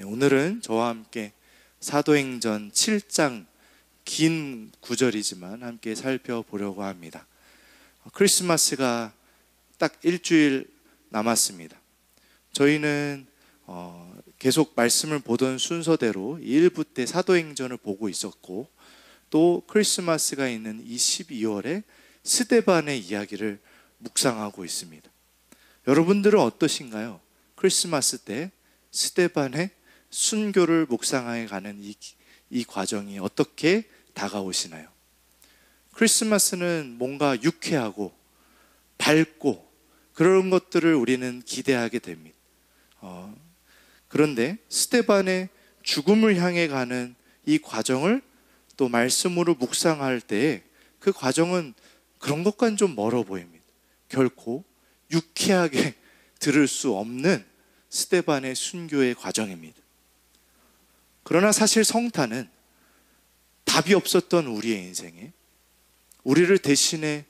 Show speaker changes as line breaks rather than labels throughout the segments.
오늘은 저와 함께 사도행전 7장 긴 구절이지만 함께 살펴보려고 합니다. 크리스마스가 딱 일주일 남았습니다. 저희는 계속 말씀을 보던 순서대로 1부 때 사도행전을 보고 있었고, 또 크리스마스가 있는 이 12월에 스데반의 이야기를 묵상하고 있습니다. 여러분들은 어떠신가요? 크리스마스 때 스데반의 순교를 묵상해 가는 이 과정이 어떻게 다가오시나요? 크리스마스는 뭔가 유쾌하고 밝고 그런 것들을 우리는 기대하게 됩니다. 그런데 스데반의 죽음을 향해 가는 이 과정을 또 말씀으로 묵상할 때 그 과정은 그런 것과는 좀 멀어 보입니다. 결코 유쾌하게 들을 수 없는 스데반의 순교의 과정입니다. 그러나 사실 성탄은 답이 없었던 우리의 인생에 우리를 대신해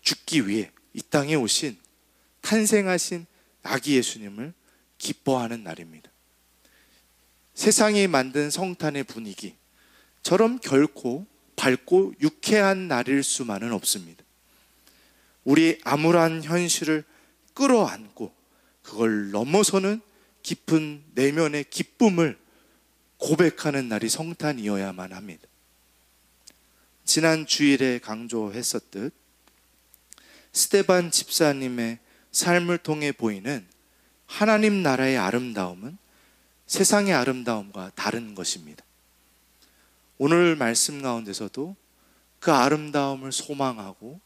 죽기 위해 이 땅에 오신 탄생하신 아기 예수님을 기뻐하는 날입니다. 세상이 만든 성탄의 분위기처럼 결코 밝고 유쾌한 날일 수만은 없습니다. 우리 암울한 현실을 끌어안고 그걸 넘어서는 깊은 내면의 기쁨을 고백하는 날이 성탄이어야만 합니다. 지난 주일에 강조했었듯 스데반 집사님의 삶을 통해 보이는 하나님 나라의 아름다움은 세상의 아름다움과 다른 것입니다. 오늘 말씀 가운데서도 그 아름다움을 소망하고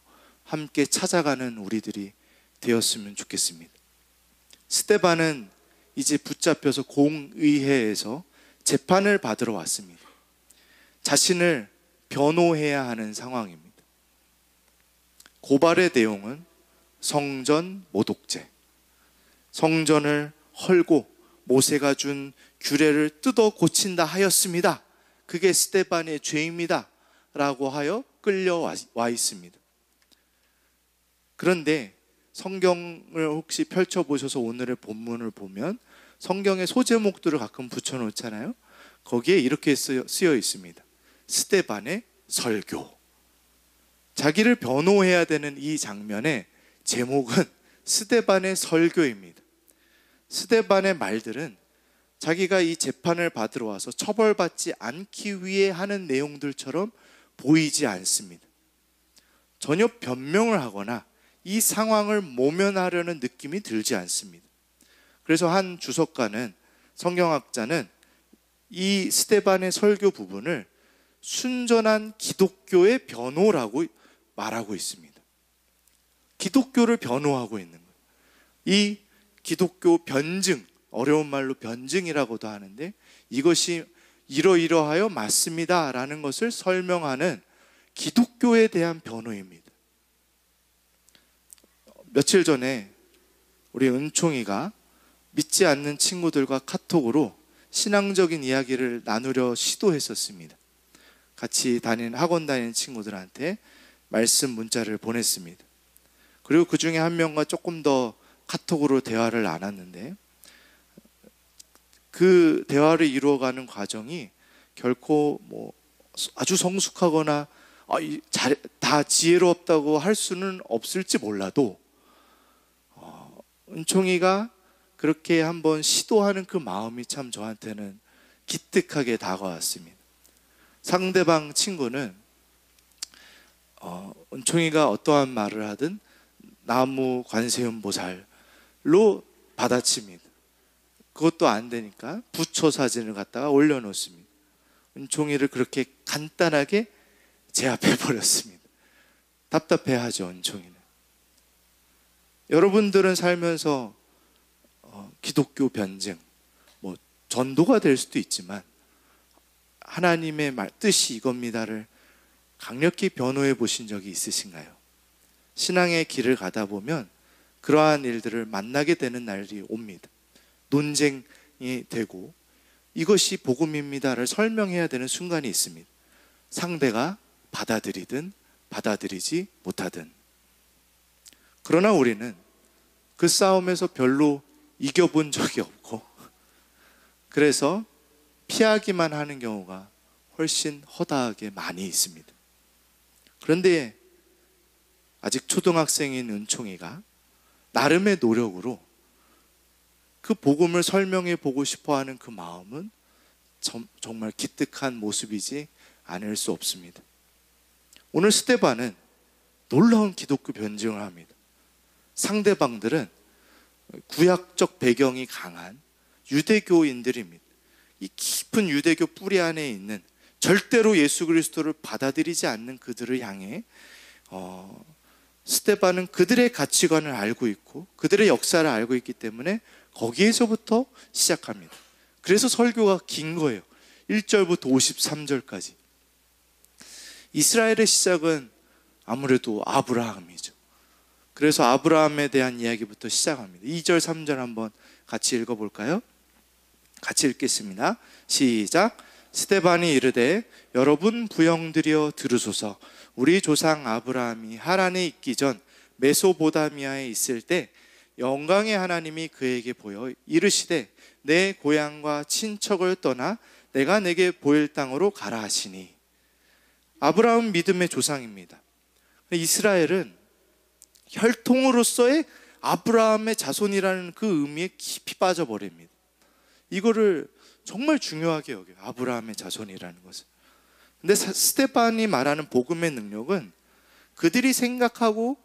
함께 찾아가는 우리들이 되었으면 좋겠습니다. 스데반은 이제 붙잡혀서 공의회에서 재판을 받으러 왔습니다. 자신을 변호해야 하는 상황입니다. 고발의 내용은 성전 모독죄, 성전을 헐고 모세가 준 규례를 뜯어 고친다 하였습니다. 그게 스데반의 죄입니다 라고 하여 끌려와 있습니다. 그런데 성경을 혹시 펼쳐보셔서 오늘의 본문을 보면 성경의 소제목들을 가끔 붙여놓잖아요. 거기에 이렇게 쓰여 있습니다. 스데반의 설교. 자기를 변호해야 되는 이 장면의 제목은 스데반의 설교입니다. 스데반의 말들은 자기가 이 재판을 받으러 와서 처벌받지 않기 위해 하는 내용들처럼 보이지 않습니다. 전혀 변명을 하거나 이 상황을 모면하려는 느낌이 들지 않습니다. 그래서 한 주석가는, 성경학자는 이 스데반의 설교 부분을 순전한 기독교의 변호라고 말하고 있습니다. 기독교를 변호하고 있는 거예요. 이 기독교 변증, 어려운 말로 변증이라고도 하는데, 이것이 이러이러하여 맞습니다 라는 것을 설명하는 기독교에 대한 변호입니다. 며칠 전에 우리 은총이가 믿지 않는 친구들과 카톡으로 신앙적인 이야기를 나누려 시도했었습니다. 같이 학원 다니는 친구들한테 말씀 문자를 보냈습니다. 그리고 그 중에 한 명과 조금 더 카톡으로 대화를 나눴는데, 그 대화를 이루어가는 과정이 결코 아주 성숙하거나 다 지혜롭다고 할 수는 없을지 몰라도 은총이가 그렇게 한번 시도하는 그 마음이 참 저한테는 기특하게 다가왔습니다. 상대방 친구는 은총이가 어떠한 말을 하든 나무 관세음보살로 받아칩니다. 그것도 안 되니까 부처 사진을 갖다가 올려놓습니다. 은총이를 그렇게 간단하게 제압해 버렸습니다. 답답해하죠, 은총이는. 여러분들은 살면서 기독교 변증, 전도가 될 수도 있지만 하나님의 뜻이 이겁니다를 강력히 변호해 보신 적이 있으신가요? 신앙의 길을 가다 보면 그러한 일들을 만나게 되는 날이 옵니다. 논쟁이 되고 이것이 복음입니다를 설명해야 되는 순간이 있습니다. 상대가 받아들이든 받아들이지 못하든. 그러나 우리는 그 싸움에서 별로 이겨본 적이 없고 그래서 피하기만 하는 경우가 훨씬 허다하게 많이 있습니다. 그런데 아직 초등학생인 은총이가 나름의 노력으로 그 복음을 설명해 보고 싶어 하는 그 마음은 정말 기특한 모습이지 않을 수 없습니다. 오늘 스데반은 놀라운 기독교 변증을 합니다. 상대방들은 구약적 배경이 강한 유대교인들입니다. 이 깊은 유대교 뿌리 안에 있는 절대로 예수 그리스도를 받아들이지 않는 그들을 향해 스데반은 그들의 가치관을 알고 있고 그들의 역사를 알고 있기 때문에 거기에서부터 시작합니다. 그래서 설교가 긴 거예요. 1절부터 53절까지. 이스라엘의 시작은 아무래도 아브라함이죠. 그래서 아브라함에 대한 이야기부터 시작합니다. 2절 3절 한번 같이 읽어볼까요? 같이 읽겠습니다. 시작. 스데반이 이르되 여러분 부영들이여 들으소서. 우리 조상 아브라함이 하란에 있기 전 메소보다미아에 있을 때 영광의 하나님이 그에게 보여 이르시되 내 고향과 친척을 떠나 내가 내게 보일 땅으로 가라 하시니. 아브라함은 믿음의 조상입니다. 이스라엘은 혈통으로서의 아브라함의 자손이라는 그 의미에 깊이 빠져버립니다. 이거를 정말 중요하게 여겨요. 아브라함의 자손이라는 것을. 근데 스데반이 말하는 복음의 능력은 그들이 생각하고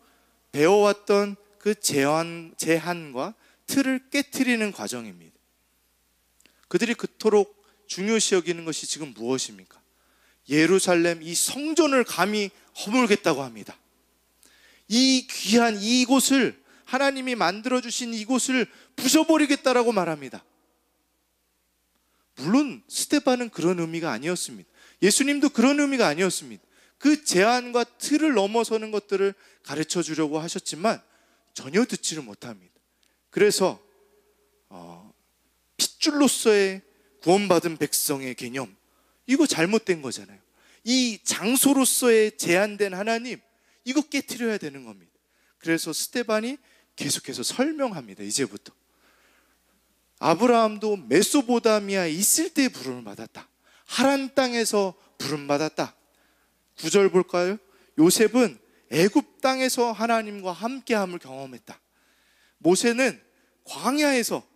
배워왔던 그 제한과 틀을 깨트리는 과정입니다. 그들이 그토록 중요시 여기는 것이 지금 무엇입니까? 예루살렘 이 성전을 감히 허물겠다고 합니다. 이 귀한 이곳을, 하나님이 만들어주신 이곳을 부숴버리겠다라고 말합니다. 물론 스데반은 그런 의미가 아니었습니다. 예수님도 그런 의미가 아니었습니다. 그 제한과 틀을 넘어서는 것들을 가르쳐 주려고 하셨지만 전혀 듣지를 못합니다. 그래서 핏줄로서의 구원받은 백성의 개념, 이거 잘못된 거잖아요. 이 장소로서의 제한된 하나님, 이거 깨트려야 되는 겁니다. 그래서 스데반이 계속해서 설명합니다. 이제부터 아브라함도 메소보다미아에 있을 때 부름을 받았다. 하란 땅에서 부름 받았다. 9절 볼까요? 요셉은 애굽 땅에서 하나님과 함께함을 경험했다. 모세는 광야에서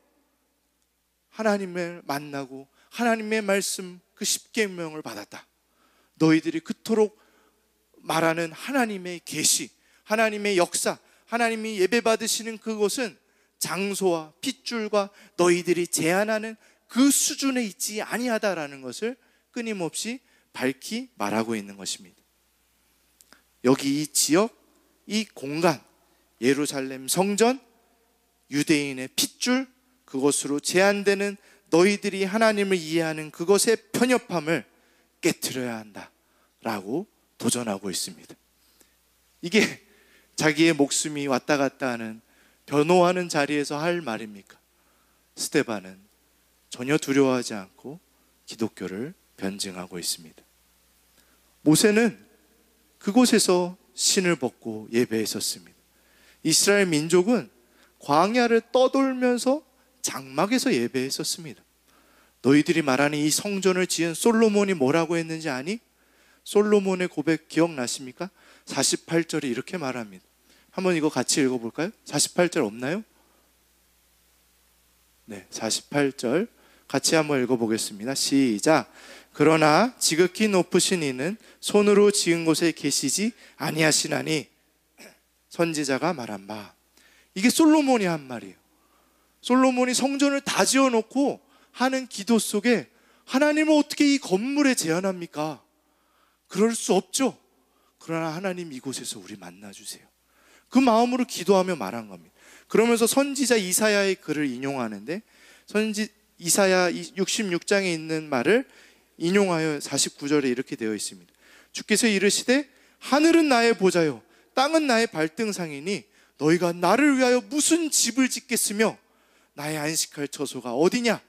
하나님을 만나고 하나님의 말씀 그 십계명을 받았다. 너희들이 그토록 말하는 하나님의 계시, 하나님의 역사, 하나님이 예배받으시는 그곳은 장소와 핏줄과 너희들이 제한하는 그 수준에 있지 아니하다라는 것을 끊임없이 밝히 말하고 있는 것입니다. 여기 이 지역, 이 공간, 예루살렘 성전, 유대인의 핏줄, 그것으로 제한되는 너희들이 하나님을 이해하는 그것의 편협함을 깨트려야 한다라고 도전하고 있습니다. 이게 자기의 목숨이 왔다 갔다 하는, 변호하는 자리에서 할 말입니까? 스데반은 전혀 두려워하지 않고 기독교를 변증하고 있습니다. 모세는 그곳에서 신을 벗고 예배했었습니다. 이스라엘 민족은 광야를 떠돌면서 장막에서 예배했었습니다. 너희들이 말하는 이 성전을 지은 솔로몬이 뭐라고 했는지 아니? 솔로몬의 고백 기억나십니까? 48절이 이렇게 말합니다. 한번 이거 같이 읽어볼까요? 48절 없나요? 네, 48절 같이 한번 읽어보겠습니다. 시작. 그러나 지극히 높으신 이는 손으로 지은 곳에 계시지 아니하시나니. 선지자가 말한 바. 이게 솔로몬이 한 말이에요. 솔로몬이 성전을 다 지어놓고 하는 기도 속에 하나님은 어떻게 이 건물에 제한합니까? 그럴 수 없죠. 그러나 하나님 이곳에서 우리 만나주세요. 그 마음으로 기도하며 말한 겁니다. 그러면서 선지자 이사야의 글을 인용하는데, 이사야 66장에 있는 말을 인용하여 49절에 이렇게 되어 있습니다. 주께서 이르시되 하늘은 나의 보좌요 땅은 나의 발등상이니 너희가 나를 위하여 무슨 집을 짓겠으며 나의 안식할 처소가 어디냐?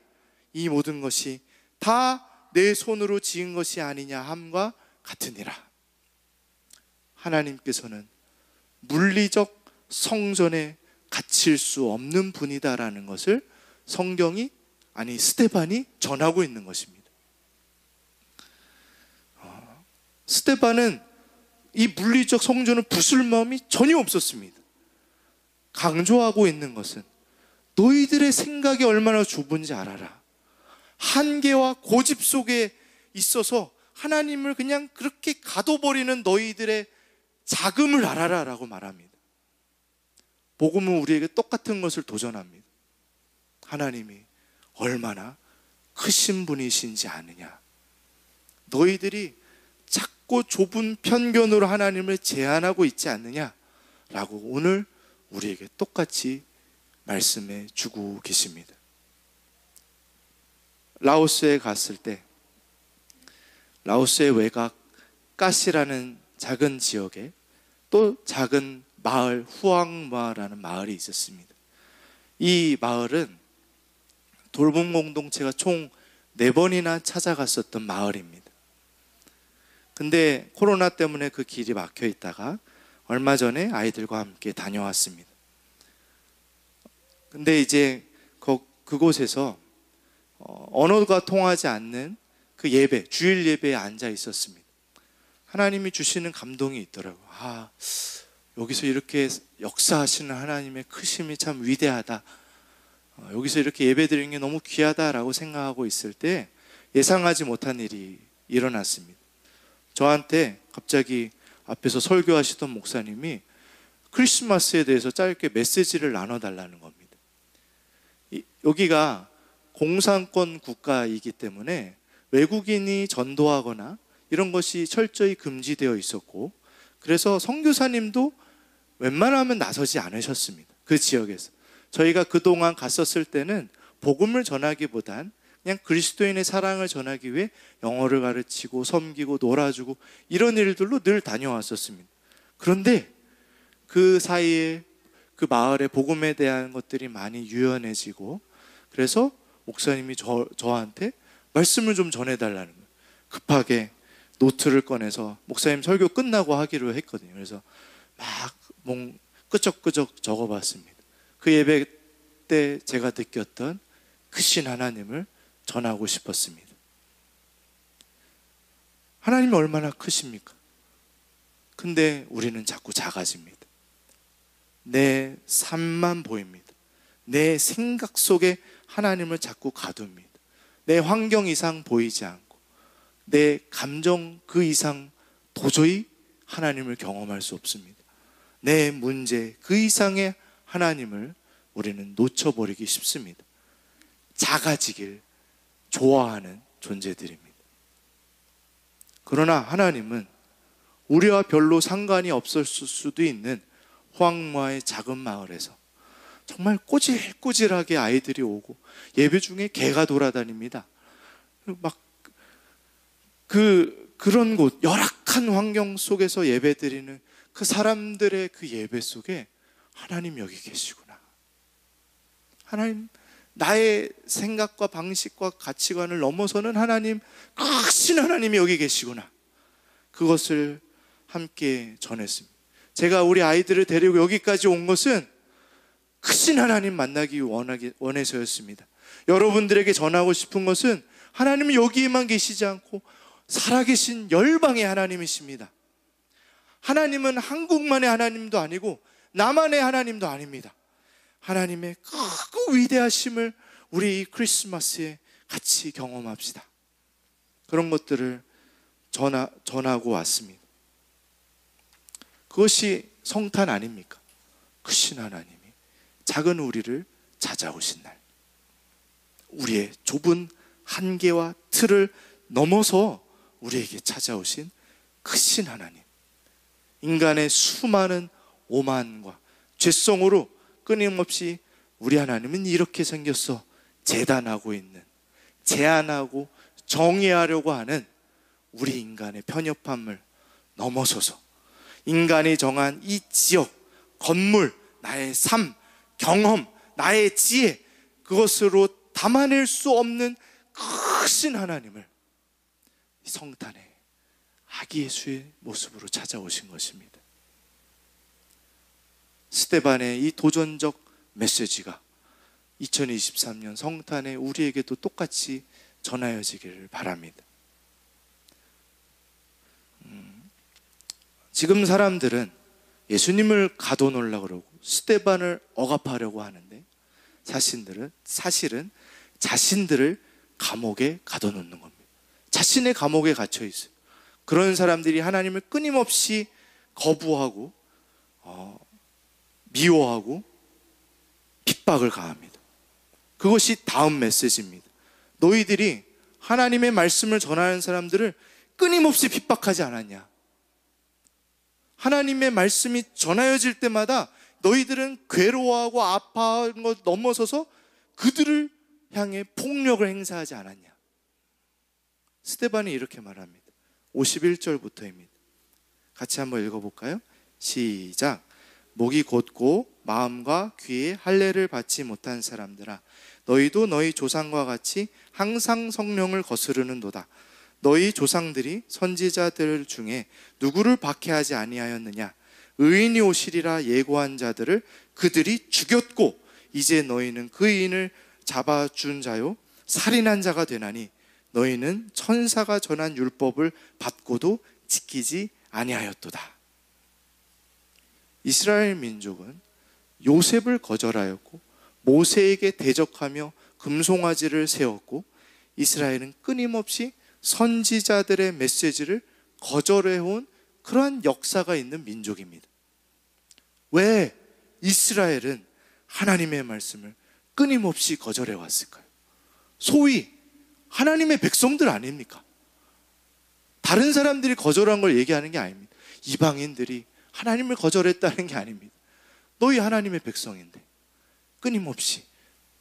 이 모든 것이 다 내 손으로 지은 것이 아니냐 함과 같으니라. 하나님께서는 물리적 성전에 갇힐 수 없는 분이다라는 것을 성경이 아니 스데반이 전하고 있는 것입니다. 스데반은 이 물리적 성전을 부술 마음이 전혀 없었습니다. 강조하고 있는 것은 너희들의 생각이 얼마나 좁은지 알아라. 한계와 고집 속에 있어서 하나님을 그냥 그렇게 가둬버리는 너희들의 자금을 알아라 라고 말합니다. 복음은 우리에게 똑같은 것을 도전합니다. 하나님이 얼마나 크신 분이신지 아느냐. 너희들이 작고 좁은 편견으로 하나님을 제한하고 있지 않느냐라고 오늘 우리에게 똑같이 말씀해 주고 계십니다. 라오스에 갔을 때 라오스의 외곽 까시라는 작은 지역에 또 작은 마을 후앙마라는 마을이 있었습니다. 이 마을은 돌봄 공동체가 총 4번이나 찾아갔었던 마을입니다. 근데 코로나 때문에 그 길이 막혀 있다가 얼마 전에 아이들과 함께 다녀왔습니다. 근데 이제 그곳에서 언어가 통하지 않는 그 예배, 주일 예배에 앉아 있었습니다. 하나님이 주시는 감동이 있더라고요. 여기서 이렇게 역사하시는 하나님의 크심이 참 위대하다. 여기서 이렇게 예배드리는 게 너무 귀하다라고 생각하고 있을 때 예상하지 못한 일이 일어났습니다. 저한테 갑자기 앞에서 설교하시던 목사님이 크리스마스에 대해서 짧게 메시지를 나눠달라는 겁니다. 여기가 공산권 국가이기 때문에 외국인이 전도하거나 이런 것이 철저히 금지되어 있었고, 그래서 선교사님도 웬만하면 나서지 않으셨습니다. 그 지역에서. 저희가 그동안 갔었을 때는 복음을 전하기보단 그냥 그리스도인의 사랑을 전하기 위해 영어를 가르치고 섬기고 놀아주고 이런 일들로 늘 다녀왔었습니다. 그런데 그 사이에 그 마을의 복음에 대한 것들이 많이 유연해지고, 그래서 목사님이 저한테 말씀을 좀 전해달라는 거예요. 급하게 노트를 꺼내서 목사님 설교 끝나고 하기로 했거든요. 그래서 막 끄적끄적 적어봤습니다. 그 예배 때 제가 느꼈던 크신 하나님을 전하고 싶었습니다. 하나님이 얼마나 크십니까? 근데 우리는 자꾸 작아집니다. 내 삶만 보입니다. 내 생각 속에 하나님을 자꾸 가둡니다. 내 환경 이상 보이지 않고 내 감정 그 이상 도저히 하나님을 경험할 수 없습니다. 내 문제 그 이상의 하나님을 우리는 놓쳐버리기 쉽습니다. 작아지길 좋아하는 존재들입니다. 그러나 하나님은 우리와 별로 상관이 없을 수도 있는 호황마의 작은 마을에서 정말 꼬질꼬질하게 아이들이 오고 예배 중에 개가 돌아다닙니다. 막 그런 곳, 열악한 환경 속에서 예배드리는 그 사람들의 그 예배 속에 하나님 여기 계시구나. 하나님, 나의 생각과 방식과 가치관을 넘어서는 하나님, 크신 하나님이 여기 계시구나. 그것을 함께 전했습니다. 제가 우리 아이들을 데리고 여기까지 온 것은 크신 하나님 만나기 원해서였습니다. 여러분들에게 전하고 싶은 것은 하나님은 여기에만 계시지 않고 살아계신 열방의 하나님이십니다. 하나님은 한국만의 하나님도 아니고 나만의 하나님도 아닙니다. 하나님의 크고 위대하심을 우리 이 크리스마스에 같이 경험합시다. 그런 것들을 전하고 왔습니다. 그것이 성탄 아닙니까? 크신 하나님이 작은 우리를 찾아오신 날, 우리의 좁은 한계와 틀을 넘어서 우리에게 찾아오신 크신 하나님, 인간의 수많은 오만과 죄성으로 끊임없이 우리 하나님은 이렇게 생겼어 재단하고 있는, 제한하고 정의하려고 하는 우리 인간의 편협함을 넘어서서 인간이 정한 이 지역, 건물, 나의 삶, 경험, 나의 지혜, 그것으로 담아낼 수 없는 크신 하나님을 성탄에 아기 예수의 모습으로 찾아오신 것입니다. 스데반의 이 도전적 메시지가 2023년 성탄에 우리에게도 똑같이 전하여지기를 바랍니다. 지금 사람들은 예수님을 가둬놓으려고 그러고 스데반을 억압하려고 하는데 사실은 자신들을 감옥에 가둬놓는 겁니다. 자신의 감옥에 갇혀 있어요. 그런 사람들이 하나님을 끊임없이 거부하고 미워하고 핍박을 가합니다. 그것이 다음 메시지입니다. 너희들이 하나님의 말씀을 전하는 사람들을 끊임없이 핍박하지 않았냐? 하나님의 말씀이 전하여질 때마다 너희들은 괴로워하고 아파하는 것 넘어서서 그들을 향해 폭력을 행사하지 않았냐? 스데반이 이렇게 말합니다. 51절부터입니다. 같이 한번 읽어볼까요? 시작. 목이 곧고 마음과 귀에 할례를 받지 못한 사람들아, 너희도 너희 조상과 같이 항상 성령을 거스르는도다. 너희 조상들이 선지자들 중에 누구를 박해하지 아니하였느냐? 의인이 오시리라 예고한 자들을 그들이 죽였고 이제 너희는 그 의인을 잡아준 자요 살인한 자가 되나니 너희는 천사가 전한 율법을 받고도 지키지 아니하였도다. 이스라엘 민족은 요셉을 거절하였고 모세에게 대적하며 금송아지를 세웠고 이스라엘은 끊임없이 선지자들의 메시지를 거절해온 그러한 역사가 있는 민족입니다. 왜 이스라엘은 하나님의 말씀을 끊임없이 거절해왔을까요? 소위 하나님의 백성들 아닙니까? 다른 사람들이 거절한 걸 얘기하는 게 아닙니다. 이방인들이 하나님을 거절했다는 게 아닙니다. 너희 하나님의 백성인데 끊임없이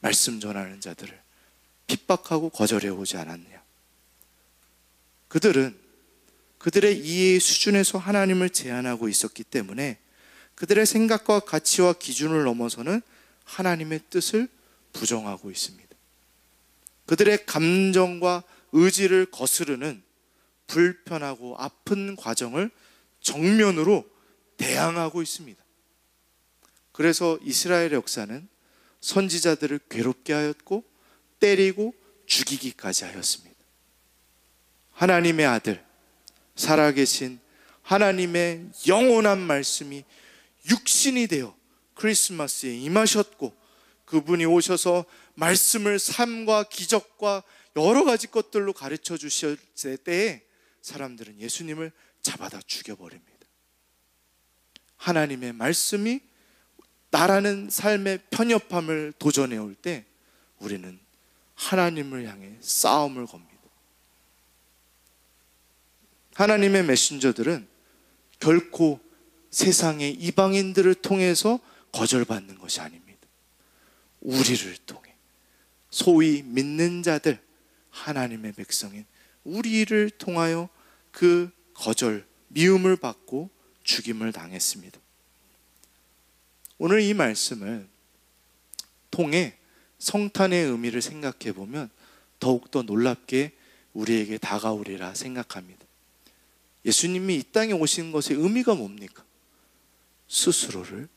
말씀 전하는 자들을 핍박하고 거절해오지 않았느냐? 그들은 그들의 이해의 수준에서 하나님을 제한하고 있었기 때문에 그들의 생각과 가치와 기준을 넘어서는 하나님의 뜻을 부정하고 있습니다. 그들의 감정과 의지를 거스르는 불편하고 아픈 과정을 정면으로 대항하고 있습니다. 그래서 이스라엘의 역사는 선지자들을 괴롭게 하였고 때리고 죽이기까지 하였습니다. 하나님의 아들, 살아계신 하나님의 영원한 말씀이 육신이 되어 크리스마스에 임하셨고 그분이 오셔서 말씀을 삶과 기적과 여러 가지 것들로 가르쳐 주실 때에 사람들은 예수님을 잡아다 죽여버립니다. 하나님의 말씀이 나라는 삶의 편협함을 도전해 올 때 우리는 하나님을 향해 싸움을 겁니다. 하나님의 메신저들은 결코 세상의 이방인들을 통해서 거절받는 것이 아닙니다. 우리를 통해 소위 믿는 자들, 하나님의 백성인 우리를 통하여 그 거절, 미움을 받고 죽임을 당했습니다. 오늘 이 말씀을 통해 성탄의 의미를 생각해 보면 더욱더 놀랍게 우리에게 다가오리라 생각합니다. 예수님이 이 땅에 오신 것의 의미가 뭡니까? 스스로를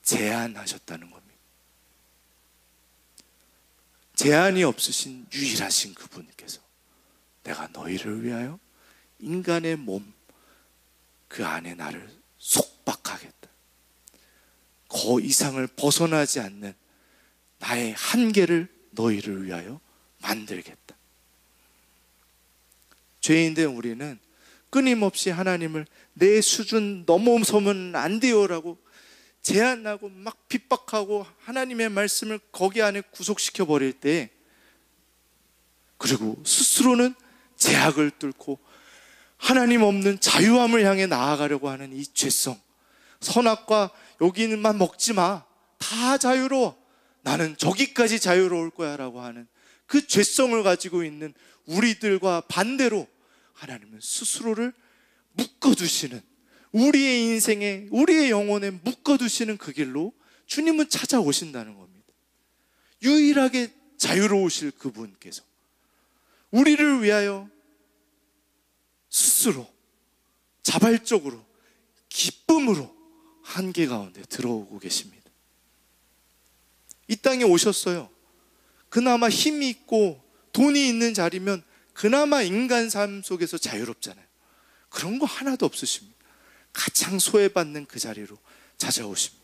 제한하셨다는 겁니다. 제한이 없으신 유일하신 그분께서 내가 너희를 위하여 인간의 몸 그 안에 나를 속박하겠다. 그 이상을 벗어나지 않는 나의 한계를 너희를 위하여 만들겠다. 죄인된 우리는 끊임없이 하나님을 내 수준 넘어서면 안 돼요라고 제한하고 막 핍박하고 하나님의 말씀을 거기 안에 구속시켜 버릴 때, 그리고 스스로는 제약을 뚫고 하나님 없는 자유함을 향해 나아가려고 하는 이 죄성, 선악과 여기는만 먹지 마, 다 자유로워, 나는 저기까지 자유로울 거야 라고 하는 그 죄성을 가지고 있는 우리들과 반대로 하나님은 스스로를 묶어두시는, 우리의 인생에 우리의 영혼에 묶어두시는 그 길로 주님은 찾아오신다는 겁니다. 유일하게 자유로우실 그분께서 우리를 위하여 스스로 자발적으로 기쁨으로 한계 가운데 들어오고 계십니다. 이 땅에 오셨어요. 그나마 힘이 있고 돈이 있는 자리면 그나마 인간 삶 속에서 자유롭잖아요. 그런 거 하나도 없으십니다. 가장 소외받는 그 자리로 찾아오십니다.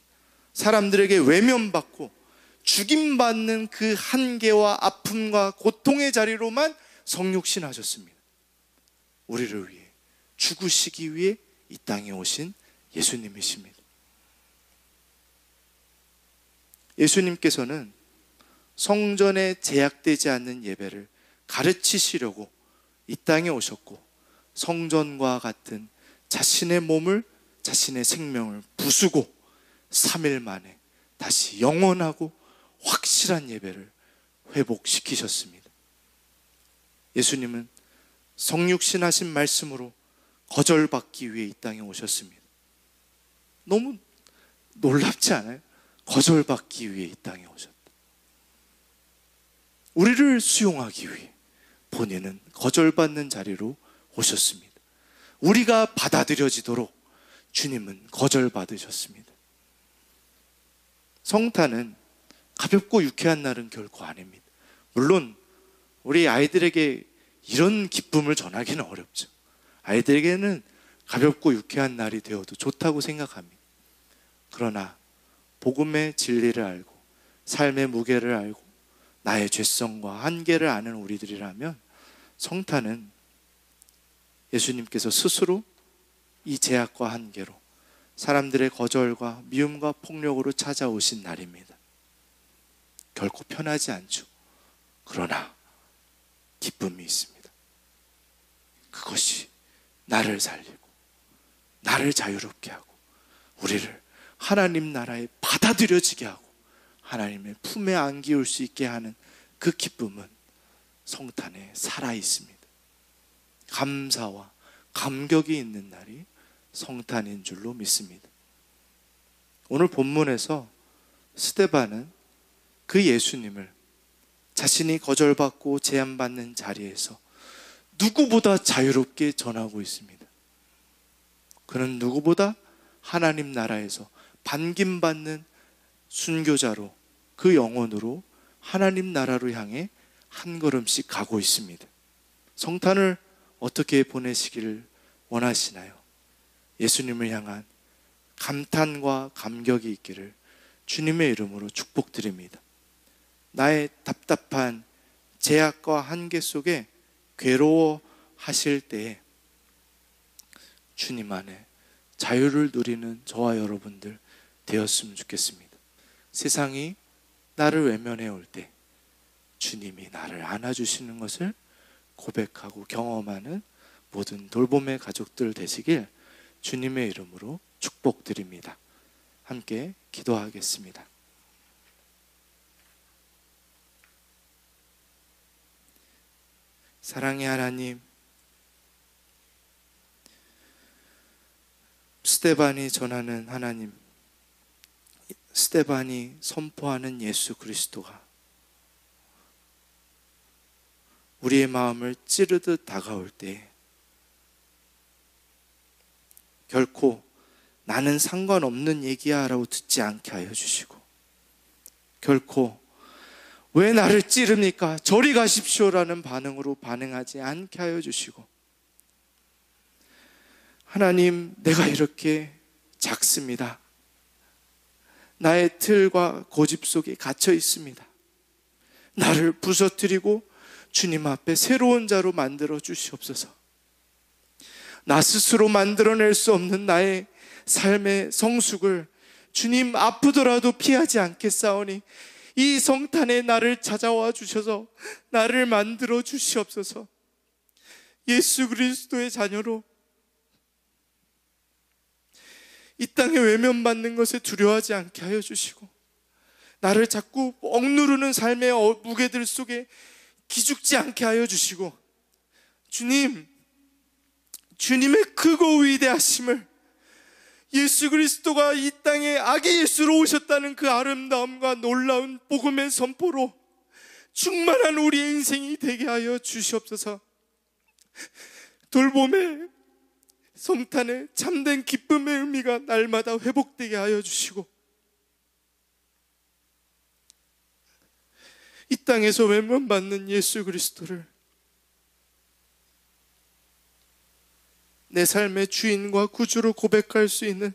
사람들에게 외면받고 죽임받는 그 한계와 아픔과 고통의 자리로만 성육신하셨습니다. 우리를 위해 죽으시기 위해 이 땅에 오신 예수님이십니다. 예수님께서는 성전에 제약되지 않는 예배를 가르치시려고 이 땅에 오셨고, 성전과 같은 자신의 몸을, 자신의 생명을 부수고 3일 만에 다시 영원하고 확실한 예배를 회복시키셨습니다. 예수님은 성육신하신 말씀으로 거절받기 위해 이 땅에 오셨습니다. 너무 놀랍지 않아요? 거절받기 위해 이 땅에 오셨다. 우리를 수용하기 위해 본인은 거절받는 자리로 오셨습니다. 우리가 받아들여지도록 주님은 거절받으셨습니다. 성탄은 가볍고 유쾌한 날은 결코 아닙니다. 물론 우리 아이들에게 이런 기쁨을 전하기는 어렵죠. 아이들에게는 가볍고 유쾌한 날이 되어도 좋다고 생각합니다. 그러나 복음의 진리를 알고 삶의 무게를 알고 나의 죄성과 한계를 아는 우리들이라면 성탄은 예수님께서 스스로 이 제약과 한계로 사람들의 거절과 미움과 폭력으로 찾아오신 날입니다. 결코 편하지 않죠. 그러나 기쁨이 있습니다. 그것이 나를 살리고 나를 자유롭게 하고 우리를 하나님 나라에 받아들여지게 하고 하나님의 품에 안기울 수 있게 하는 그 기쁨은 성탄에 살아 있습니다. 감사와 감격이 있는 날이 성탄인 줄로 믿습니다. 오늘 본문에서 스데반은 그 예수님을 자신이 거절받고 제한받는 자리에서 누구보다 자유롭게 전하고 있습니다. 그는 누구보다 하나님 나라에서 반김받는 순교자로 그 영혼으로 하나님 나라로 향해 한 걸음씩 가고 있습니다. 성탄을 어떻게 보내시기를 원하시나요? 예수님을 향한 감탄과 감격이 있기를 주님의 이름으로 축복드립니다. 나의 답답한 제약과 한계 속에 괴로워하실 때에 주님 안에 자유를 누리는 저와 여러분들 되었으면 좋겠습니다. 세상이 나를 외면해 올 때 주님이 나를 안아주시는 것을 고백하고 경험하는 모든 돌봄의 가족들 되시길 주님의 이름으로 축복드립니다. 함께 기도하겠습니다. 사랑의 하나님, 스데반이 전하는 하나님, 스데반이 선포하는 예수 그리스도가 우리의 마음을 찌르듯 다가올 때 결코 나는 상관없는 얘기야 라고 듣지 않게 하여 주시고, 결코 왜 나를 찌릅니까? 저리 가십시오 라는 반응으로 반응하지 않게 하여 주시고, 하나님, 내가 이렇게 작습니다. 나의 틀과 고집 속에 갇혀 있습니다. 나를 부서뜨리고 주님 앞에 새로운 자로 만들어 주시옵소서. 나 스스로 만들어낼 수 없는 나의 삶의 성숙을 주님 아프더라도 피하지 않겠사오니 이 성탄에 나를 찾아와 주셔서 나를 만들어 주시옵소서. 예수 그리스도의 자녀로 이 땅에 외면받는 것에 두려워하지 않게 하여 주시고, 나를 자꾸 억누르는 삶의 무게들 속에 기죽지 않게 하여 주시고, 주님의 크고 위대하심을, 예수 그리스도가 이 땅에 아기 예수로 오셨다는 그 아름다움과 놀라운 복음의 선포로 충만한 우리의 인생이 되게 하여 주시옵소서. 돌봄의 성탄의 참된 기쁨의 의미가 날마다 회복되게 하여 주시고, 이 땅에서 외면받는 예수 그리스도를 내 삶의 주인과 구주로 고백할 수 있는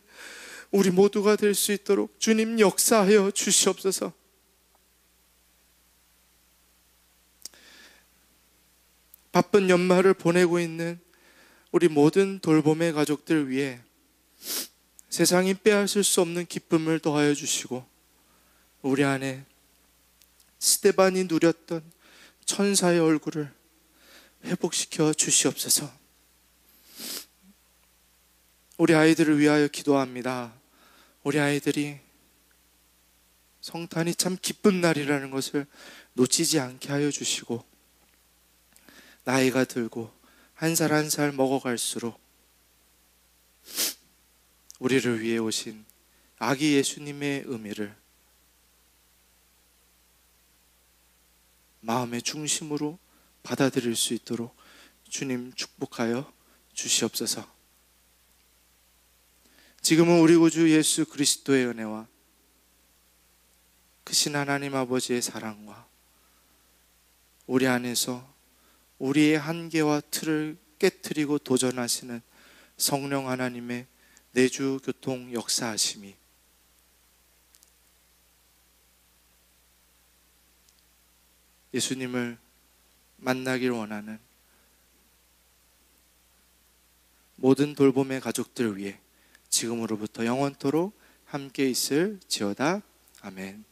우리 모두가 될 수 있도록 주님 역사하여 주시옵소서. 바쁜 연말을 보내고 있는 우리 모든 돌봄의 가족들 위해 세상이 빼앗을 수 없는 기쁨을 더하여 주시고, 우리 안에 스데반이 누렸던 천사의 얼굴을 회복시켜 주시옵소서. 우리 아이들을 위하여 기도합니다. 우리 아이들이 성탄이 참 기쁜 날이라는 것을 놓치지 않게 하여 주시고, 나이가 들고 한 살 한 살 먹어갈수록 우리를 위해 오신 아기 예수님의 의미를 마음의 중심으로 받아들일 수 있도록 주님 축복하여 주시옵소서. 지금은 우리 구주 예수 그리스도의 은혜와 크신 하나님 아버지의 사랑과 우리 안에서 우리의 한계와 틀을 깨트리고 도전하시는 성령 하나님의 내주 교통 역사하심이 예수님을 만나길 원하는 모든 돌봄의 가족들 위해 지금으로부터 영원토록 함께 있을지어다. 아멘.